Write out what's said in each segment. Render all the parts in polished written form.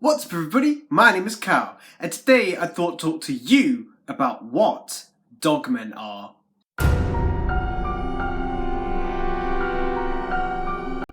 What's up everybody, my name is KAAYALL, and today I thought to talk to you about what dogmen are.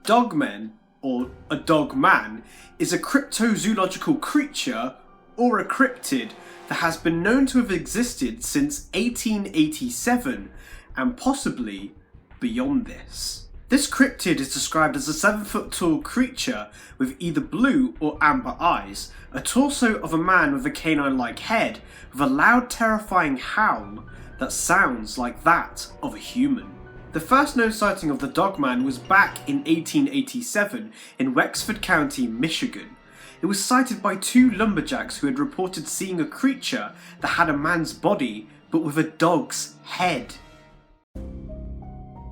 Dogmen, or a dogman, is a cryptozoological creature, or a cryptid, that has been known to have existed since 1887, and possibly beyond this. This cryptid is described as a 7-foot tall creature with either blue or amber eyes, a torso of a man with a canine-like head, with a loud terrifying howl that sounds like that of a human. The first known sighting of the Dogman was back in 1887 in Wexford County, Michigan. It was sighted by two lumberjacks who had reported seeing a creature that had a man's body but with a dog's head.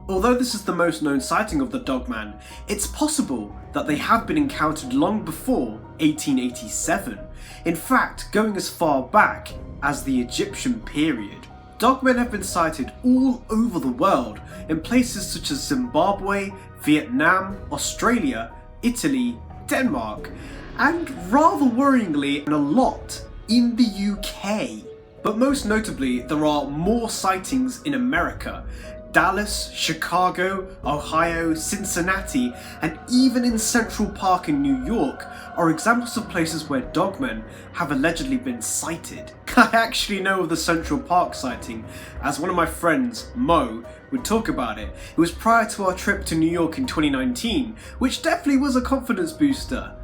Although this is the most known sighting of the Dogman, it's possible that they have been encountered long before 1887, in fact going as far back as the Egyptian period. Dogmen have been sighted all over the world in places such as Zimbabwe, Vietnam, Australia, Italy, Denmark, and rather worryingly a lot in the UK. But most notably, there are more sightings in America. Dallas, Chicago, Ohio, Cincinnati, and even in Central Park in New York are examples of places where dogmen have allegedly been sighted. I actually know of the Central Park sighting, as one of my friends, Mo, would talk about it. It was prior to our trip to New York in 2019, which definitely was a confidence booster.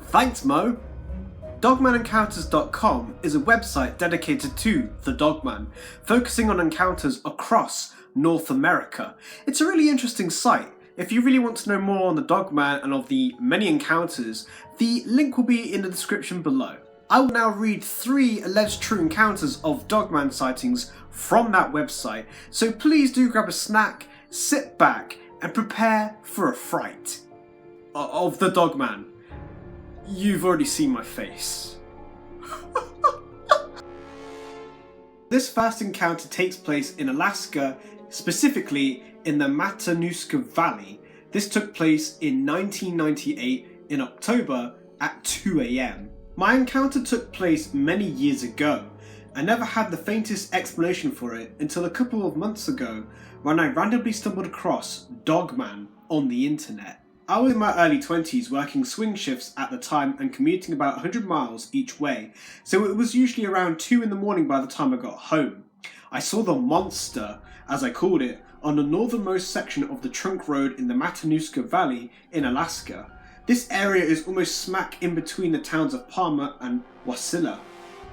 Thanks, Mo! DogmanEncounters.com is a website dedicated to the Dogman, focusing on encounters across North America. It's a really interesting site. If you really want to know more on the Dogman and of the many encounters, the link will be in the description below. I will now read 3 alleged true encounters of Dogman sightings from that website, so please do grab a snack, sit back, and prepare for a fright of the Dogman. You've already seen my face. This first encounter takes place in Alaska, specifically in the Matanuska Valley. This took place in 1998 in October at 2 AM. My encounter took place many years ago. I never had the faintest explanation for it until a couple of months ago when I randomly stumbled across Dogman on the internet. I was in my early 20s working swing shifts at the time and commuting about 100 miles each way, so it was usually around 2 in the morning by the time I got home. I saw the monster, as I called it, on the northernmost section of the trunk road in the Matanuska Valley in Alaska. This area is almost smack in between the towns of Palmer and Wasilla.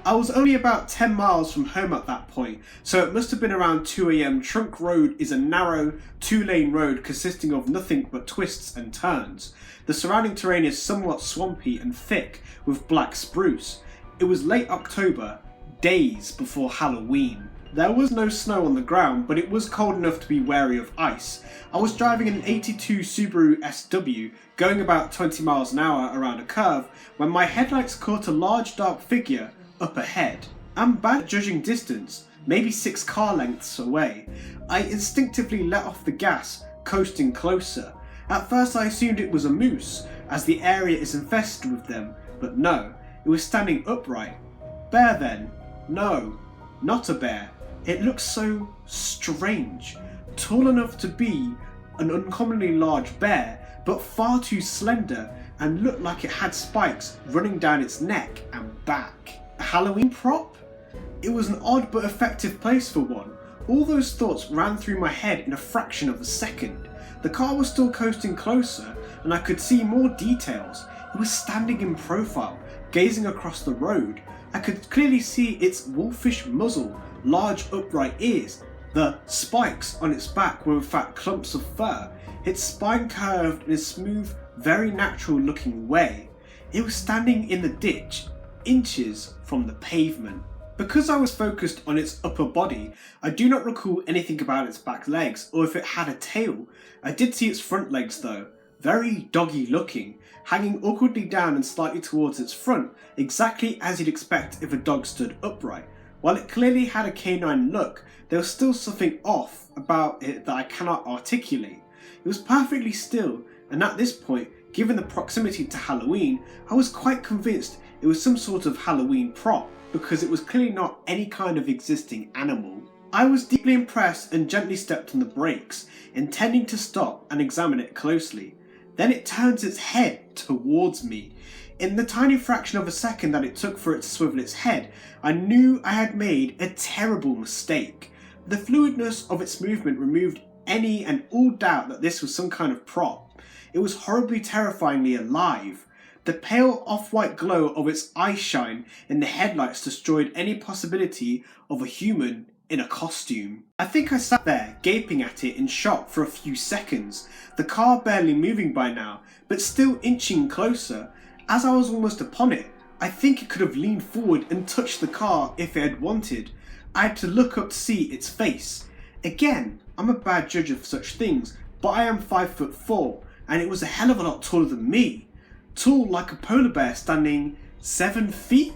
I was only about 10 miles from home at that point, so it must have been around 2 AM. Trunk Road is a narrow, 2-lane road consisting of nothing but twists and turns. The surrounding terrain is somewhat swampy and thick with black spruce. It was late October, days before Halloween. There was no snow on the ground, but it was cold enough to be wary of ice. I was driving an 82 Subaru SW, going about 20 miles an hour around a curve, when my headlights caught a large dark figure up ahead. I'm bad at judging distance, maybe 6 car lengths away. I instinctively let off the gas, coasting closer. At first I assumed it was a moose, as the area is infested with them, but no, it was standing upright. Bear then? No, not a bear. It looks so strange. Tall enough to be an uncommonly large bear, but far too slender and looked like it had spikes running down its neck and back. A Halloween prop? It was an odd but effective place for one. All those thoughts ran through my head in a fraction of a second. The car was still coasting closer and I could see more details. It was standing in profile, gazing across the road. I could clearly see its wolfish muzzle, large upright ears. The spikes on its back were in fact clumps of fur. Its spine curved in a smooth, very natural looking way. It was standing in the ditch, inches from the pavement. Because I was focused on its upper body, I do not recall anything about its back legs or if it had a tail. I did see its front legs though, very doggy looking, hanging awkwardly down and slightly towards its front, exactly as you'd expect if a dog stood upright. While it clearly had a canine look, there was still something off about it that I cannot articulate. It was perfectly still, and at this point, given the proximity to Halloween, I was quite convinced it was some sort of Halloween prop because it was clearly not any kind of existing animal. I was deeply impressed and gently stepped on the brakes, intending to stop and examine it closely. Then it turns its head towards me. In the tiny fraction of a second that it took for it to swivel its head, I knew I had made a terrible mistake. The fluidness of its movement removed any and all doubt that this was some kind of prop. It was horribly terrifyingly alive. The pale off-white glow of its eye shine in the headlights destroyed any possibility of a human in a costume. I think I sat there gaping at it in shock for a few seconds, the car barely moving by now, but still inching closer. As I was almost upon it, I think it could have leaned forward and touched the car if it had wanted. I had to look up to see its face. Again, I'm a bad judge of such things, but I am 5'4", and it was a hell of a lot taller than me. Tall like a polar bear standing 7 feet?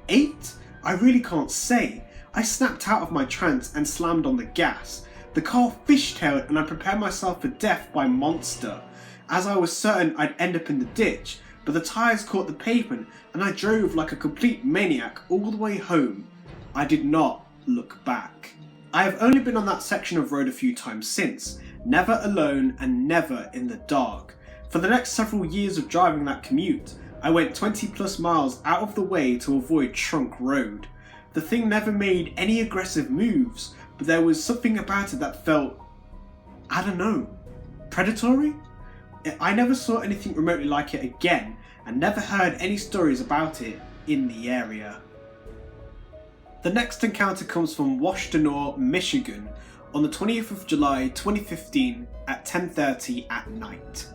8? I really can't say. I snapped out of my trance and slammed on the gas. The car fishtailed and I prepared myself for death by monster, as I was certain I'd end up in the ditch, but the tyres caught the pavement and I drove like a complete maniac all the way home. I did not look back. I have only been on that section of road a few times since, never alone and never in the dark. For the next several years of driving that commute, I went 20 plus miles out of the way to avoid Trunk Road. The thing never made any aggressive moves, but there was something about it that felt, I don't know, predatory? I never saw anything remotely like it again, and never heard any stories about it in the area. The next encounter comes from Washtenaw, Michigan, on the 20th of July 2015 at 10:30 at night.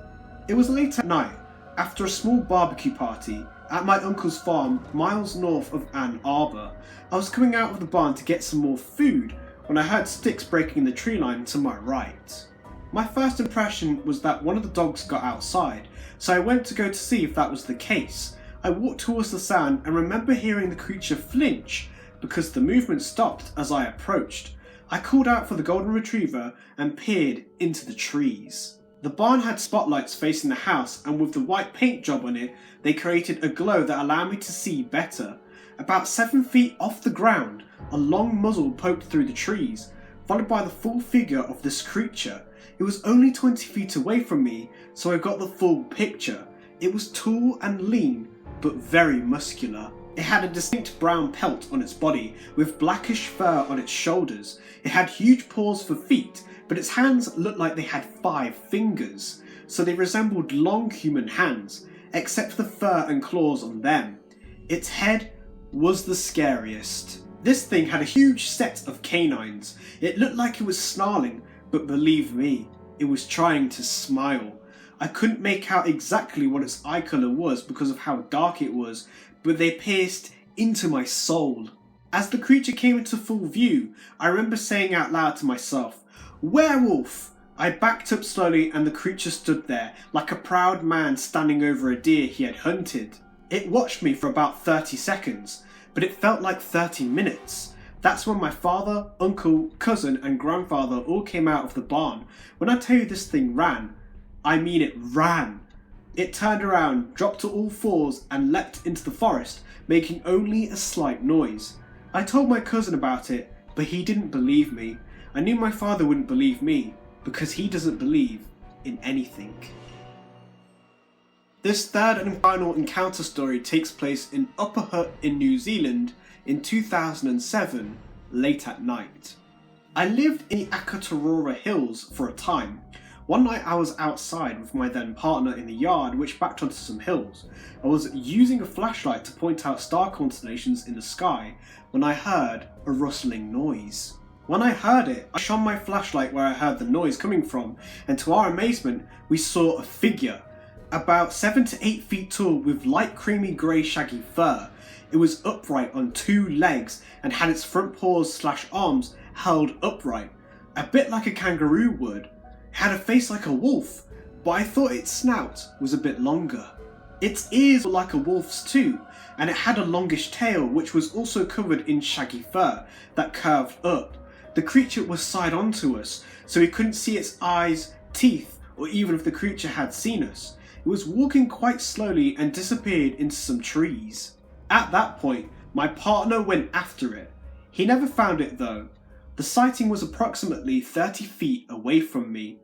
It was late at night, after a small barbecue party at my uncle's farm miles north of Ann Arbor. I was coming out of the barn to get some more food when I heard sticks breaking in the tree line to my right. My first impression was that one of the dogs got outside, so I went to go to see if that was the case. I walked towards the sound and remember hearing the creature flinch because the movement stopped as I approached. I called out for the golden retriever and peered into the trees. The barn had spotlights facing the house, and with the white paint job on it, they created a glow that allowed me to see better. About 7 feet off the ground, a long muzzle poked through the trees, followed by the full figure of this creature. It was only 20 feet away from me, so I got the full picture. It was tall and lean, but very muscular. It had a distinct brown pelt on its body, with blackish fur on its shoulders. It had huge paws for feet, but its hands looked like they had 5 fingers, so they resembled long human hands, except for the fur and claws on them. Its head was the scariest. This thing had a huge set of canines. It looked like it was snarling, but believe me, it was trying to smile. I couldn't make out exactly what its eye colour was because of how dark it was, but they pierced into my soul. As the creature came into full view, I remember saying out loud to myself, "Werewolf!" I backed up slowly and the creature stood there, like a proud man standing over a deer he had hunted. It watched me for about 30 seconds, but it felt like 30 minutes. That's when my father, uncle, cousin and grandfather all came out of the barn. When I tell you this thing ran, I mean it ran. It turned around, dropped to all fours and leapt into the forest, making only a slight noise. I told my cousin about it, but he didn't believe me. I knew my father wouldn't believe me, because he doesn't believe in anything. This third and final encounter story takes place in Upper Hutt in New Zealand in 2007, late at night. I lived in the Akatarora Hills for a time. One night I was outside with my then partner in the yard which backed onto some hills. I was using a flashlight to point out star constellations in the sky when I heard a rustling noise. When I heard it, I shone my flashlight where I heard the noise coming from, and to our amazement, we saw a figure, about 7 to 8 feet tall with light creamy grey shaggy fur. It was upright on 2 legs and had its front paws / arms held upright, a bit like a kangaroo would. It had a face like a wolf, but I thought its snout was a bit longer. Its ears were like a wolf's too, and it had a longish tail which was also covered in shaggy fur that curved up. The creature was side on to us, so we couldn't see its eyes, teeth, or even if the creature had seen us. It was walking quite slowly and disappeared into some trees. At that point, my partner went after it. He never found it though. The sighting was approximately 30 feet away from me.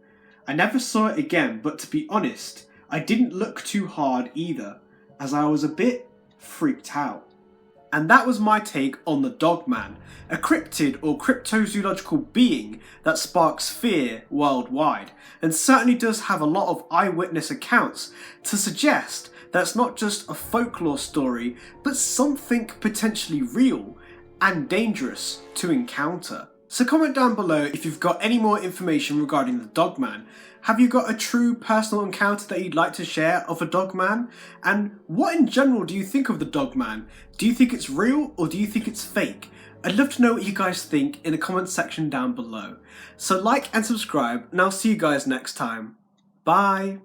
I never saw it again, but to be honest, I didn't look too hard either, as I was a bit freaked out. And that was my take on the Dogman, a cryptid or cryptozoological being that sparks fear worldwide, and certainly does have a lot of eyewitness accounts to suggest that it's not just a folklore story, but something potentially real and dangerous to encounter. So comment down below if you've got any more information regarding the Dogman. Have you got a true personal encounter that you'd like to share of a Dogman? And what in general do you think of the Dogman? Do you think it's real or do you think it's fake? I'd love to know what you guys think in the comment section down below. So like and subscribe, and I'll see you guys next time. Bye!